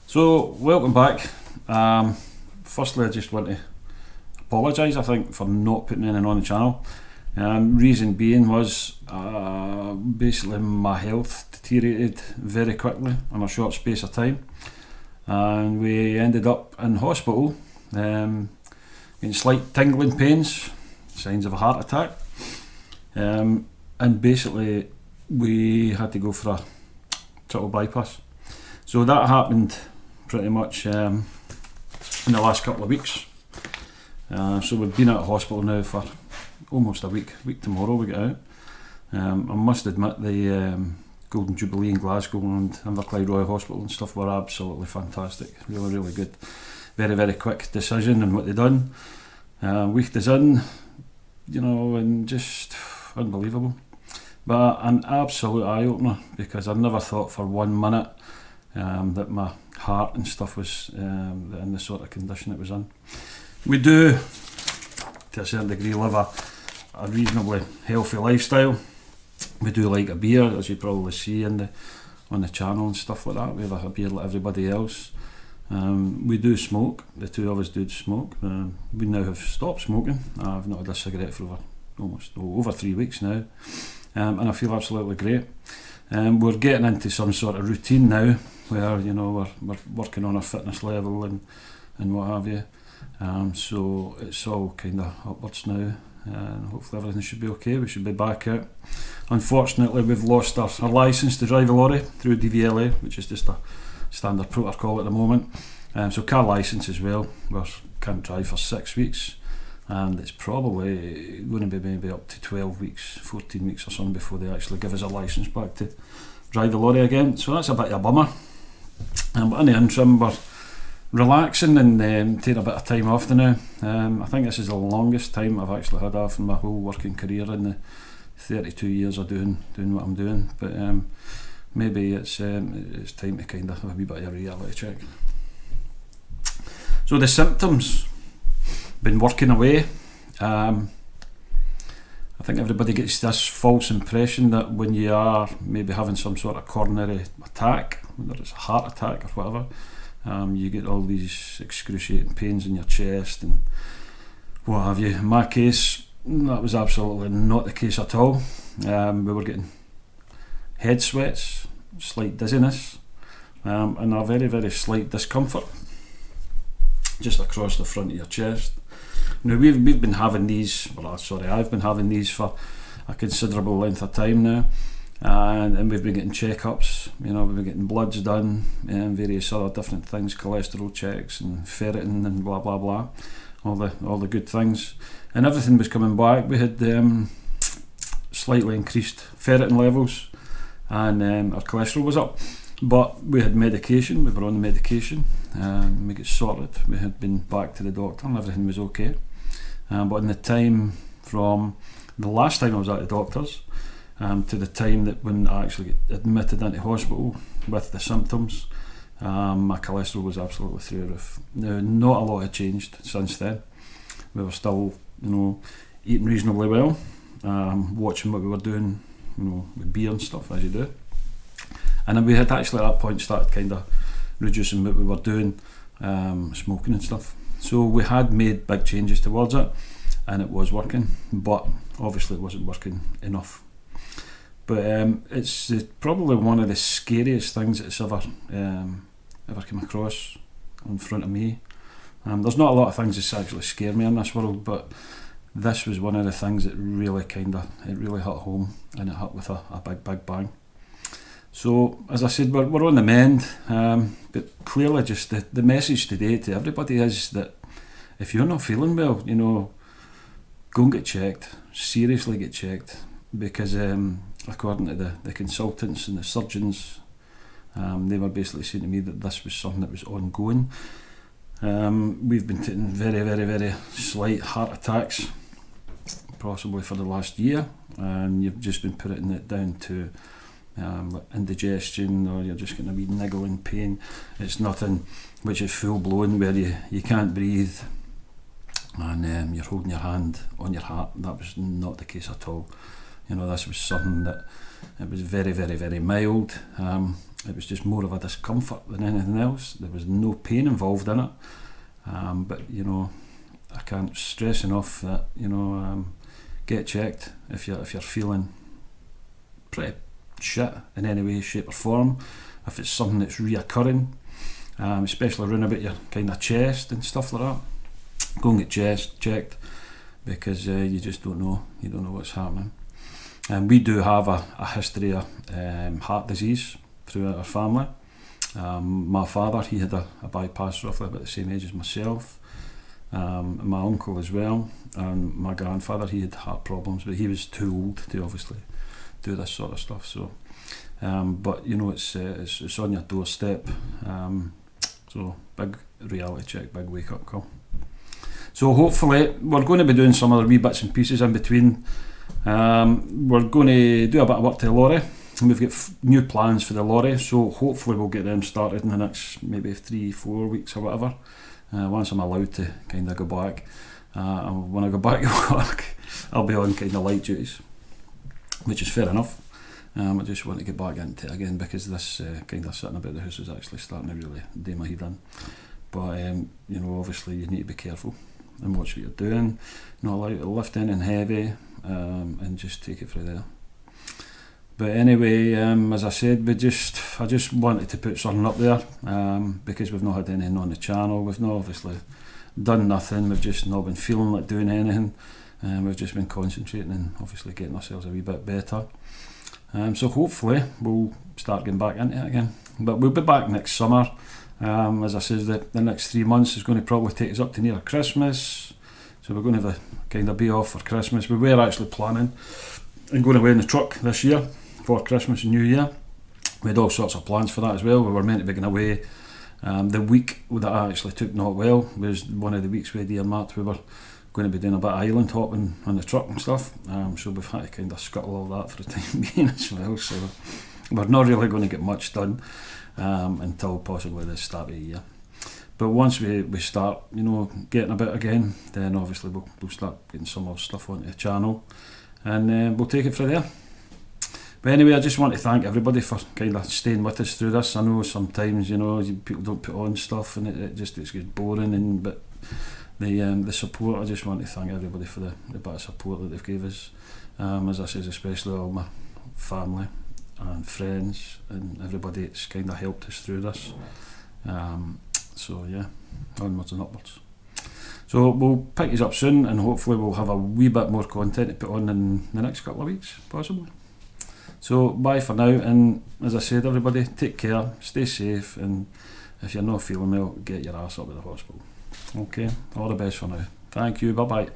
So, welcome back. Firstly, I just want to apologise, I think, for not putting anything on the channel. Reason being was basically my health deteriorated very quickly in a short space of time, and we ended up in hospital, getting slight tingling pains, signs of a heart attack, and basically we had to go for a triple bypass. So that happened pretty much in the last couple of weeks. So we've been out of hospital now for almost a week. Week tomorrow we get out. I must admit the Golden Jubilee in Glasgow and Inverclyde Royal Hospital and stuff were absolutely fantastic. Really, really good. Very, very quick decision in what they done. Week is in, and just unbelievable. But an absolute eye-opener, because I never thought for 1 minute that my heart and stuff was in the sort of condition it was in. We do, to a certain degree, live a reasonably healthy lifestyle. We do like a beer, as you probably see on the channel and stuff like that. We have a beer like everybody else. We do smoke. The two of us do smoke. We now have stopped smoking. I've not had a cigarette for over 3 weeks now, and I feel absolutely great. We're getting into some sort of routine now where we're working on our fitness level and what have you. So it's all kind of upwards now, and hopefully everything should be okay. We should be back out. Unfortunately, we've lost our licence to drive a lorry through DVLA, which is just a standard protocol at the moment. So car licence as well. We can't drive for 6 weeks, and it's probably going to be maybe up to 12 weeks, 14 weeks or something before they actually give us a licence back to drive the lorry again. So that's a bit of a bummer. But in the interim, we're relaxing and taking a bit of time off now. I think this is the longest time I've actually had off in my whole working career in the 32 years of doing what I'm doing. But maybe it's time to kind of have a wee bit of a reality check. So the symptoms, been working away. I think everybody gets this false impression that when you are maybe having some sort of coronary attack, whether it's a heart attack or whatever, you get all these excruciating pains in your chest and what have you. In my case, that was absolutely not the case at all. We were getting head sweats, slight dizziness, and a very, very slight discomfort just across the front of your chest. Now we've been having these, I've been having these for a considerable length of time now, and we've been getting checkups. We've been getting bloods done and various other different things, cholesterol checks and ferritin and blah blah blah, all the good things, and everything was coming back. We had slightly increased ferritin levels, and our cholesterol was up, but we had medication. We were on the medication, we got sorted. We had been back to the doctor and everything was okay. But in the time from the last time I was at the doctor's to the time that when I actually got admitted into hospital with the symptoms, my cholesterol was absolutely through the roof. Now, not a lot had changed since then. We were still, eating reasonably well, watching what we were doing, with beer and stuff, as you do. And then we had actually at that point started kind of reducing what we were doing, smoking and stuff. So we had made big changes towards it, and it was working, but obviously it wasn't working enough. But it's probably one of the scariest things that's ever come across in front of me. There's not a lot of things that actually scare me in this world, but this was one of the things that really hit home, and it hit with a big bang. So, as I said, we're on the mend, but clearly just the message today to everybody is that if you're not feeling well, go and get checked, seriously get checked, because according to the consultants and the surgeons, they were basically saying to me that this was something that was ongoing. We've been taking very, very, very slight heart attacks, possibly for the last year, and you've just been putting it down to indigestion, or you're just getting a wee niggling pain. It's nothing which is full blown where you can't breathe and you're holding your hand on your heart. That was not the case at all. This was something that It was very, very, very mild. It was just more of a discomfort than anything else. There was no pain involved in it. But I can't stress enough that get checked if you're feeling pretty shit in any way, shape or form. If it's something that's reoccurring, especially around about your kind of chest and stuff like that, go and get checked because you just don't know. You don't know what's happening. And we do have a history of heart disease throughout our family. My father, he had a bypass roughly about the same age as myself. My uncle as well, and my grandfather, he had heart problems, but he was too old to obviously do this sort of stuff. So, but it's on your doorstep. So big reality check, big wake up call. So hopefully we're going to be doing some other wee bits and pieces in between. We're going to do a bit of work to the lorry. We've got new plans for the lorry, so hopefully we'll get them started in the next maybe 3-4 weeks or whatever, once I'm allowed to kind of go back. And when I go back to work, I'll be on kind of light duties, which is fair enough. I just want to get back into it again because this kind of sitting about the house is actually starting to really do my head in. But obviously you need to be careful and watch what you're doing, not allow it to lift in heavy, and just take it from there. But anyway, as I said, I just wanted to put something up there because we've not had anything on the channel. We've not obviously done nothing. We've just not been feeling like doing anything. We've just been concentrating and obviously getting ourselves a wee bit better. So hopefully we'll start getting back into it again. But we'll be back next summer. As I said, the next 3 months is going to probably take us up to near Christmas. So we're going to have a kind of be off for Christmas. We were actually planning and going away in the truck this year for Christmas and New Year. We had all sorts of plans for that as well. We were meant to be going away. The week that I actually took not well was one of the weeks we had earmarked. We were going to be doing a bit of island hopping on the truck and stuff. So we've had to kind of scuttle all that for the time being as well. So we're not really going to get much done until possibly the start of the year. But once we start, getting about again, then obviously we'll start getting some more stuff onto the channel, and we'll take it from there. But anyway, I just want to thank everybody for kind of staying with us through this. I know sometimes, people don't put on stuff and it just gets boring, but the support, I just want to thank everybody for the bit of support that they've gave us. As I said, especially all my family and friends and everybody that's kind of helped us through this. So yeah, onwards and upwards. So we'll pick these up soon, and hopefully we'll have a wee bit more content to put on in the next couple of weeks, possibly. So bye for now, and as I said, everybody take care, stay safe, and if you're not feeling well, get your ass up at the hospital. Okay, all the best for now. Thank you, bye bye.